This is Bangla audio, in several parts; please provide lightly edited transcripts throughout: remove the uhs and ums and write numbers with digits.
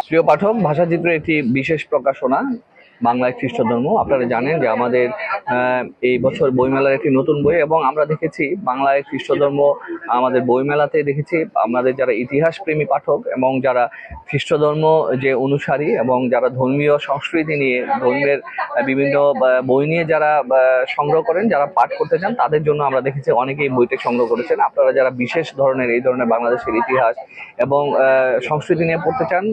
প্রিয় পাঠক, ভাষাচিত্র একটি বিশেষ প্রকাশনা বাংলায় খ্রিস্ট ধর্ম। আপনারা জানেন যে আমাদের এই বছর বইমেলার একটি নতুন বই, এবং আমরা দেখেছি বাংলায় খ্রিস্ট ধর্ম আমাদের বইমেলাতে দেখেছি আমাদের যারা ইতিহাস প্রেমী পাঠক এবং যারা খ্রিস্ট ধর্ম যে অনুসারী এবং যারা ধর্মীয় সংস্কৃতি নিয়ে ধর্মের বিভিন্ন বই নিয়ে যারা সংগ্রহ করেন, যারা পাঠ করতে চান, তাদের জন্য আমরা দেখেছি অনেকেই বইটি সংগ্রহ করেছেন। আপনারা যারা বিশেষ ধরনের এই ধরনের বাংলাদেশের ইতিহাস এবং সংস্কৃতি নিয়ে পড়তে চান,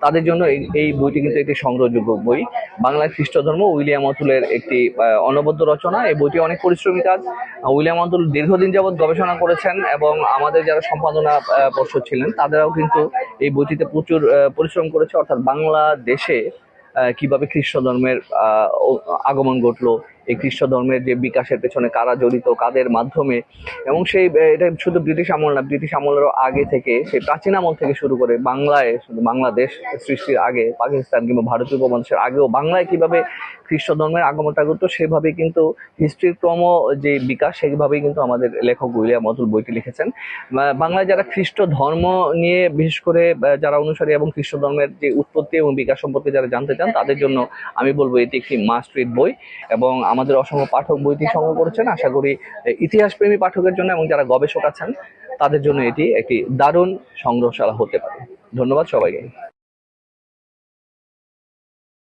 তাদের জন্য এই বইটি কিন্তু একটি সংগ্রহযোগ্য বই। বাংলায় খ্রিস্ট ধর্ম উইলিয়াম অতুলের একটি অনবদ্য রচনা। এই বইটি অনেক পরিশ্রমী কাজ। উইলিয়াম অতুল দীর্ঘদিন যাবৎ গবেষণা করেছেন, এবং আমাদের যারা সম্পাদনা পর্ষদ ছিলেন তাদেরও কিন্তু এই বইটিতে প্রচুর পরিশ্রম করেছে। অর্থাৎ বাংলাদেশে কিভাবে খ্রিস্ট ধর্মের আগমন ঘটলো, এই খ্রিস্ট ধর্মের যে বিকাশের পেছনে কারা জড়িত, কাদের মাধ্যমে, এবং সেই এটা শুধু ব্রিটিশ আমল না, ব্রিটিশ আমলেরও আগে থেকে, সেই প্রাচীন আমল থেকে শুরু করে বাংলায়, শুধু বাংলাদেশ সৃষ্টির আগে, পাকিস্তান কিংবা ভারতীয় উপমহাদেশের আগেও বাংলায় কিভাবে খ্রিস্ট ধর্মের আগমনটা ঘটতো, সেভাবে কিন্তু হিস্ট্রির ক্রম যে বিকাশ, সেইভাবেই কিন্তু আমাদের লেখক উইলিয়াম অতুল বইটি লিখেছেন। বাংলায় যারা খ্রিস্ট ধর্ম নিয়ে, বিশেষ করে যারা অনুসারী এবং খ্রিস্ট ধর্মের যে উৎপত্তি এবং বিকাশ সম্পর্কে যারা জানতে চান, তাদের জন্য আমি বলবো এটি একটি মাস্ট রিড বই। এবং আমাদের অসংখ্য পাঠক বইটি সংগ্রহ করেছেন। আশা করি ইতিহাস প্রেমী পাঠকের জন্য এবং যারা গবেষক আছেন তাদের জন্য এটি একটি দারুণ সংগ্রহশালা হতে পারে। ধন্যবাদ সবাইকে।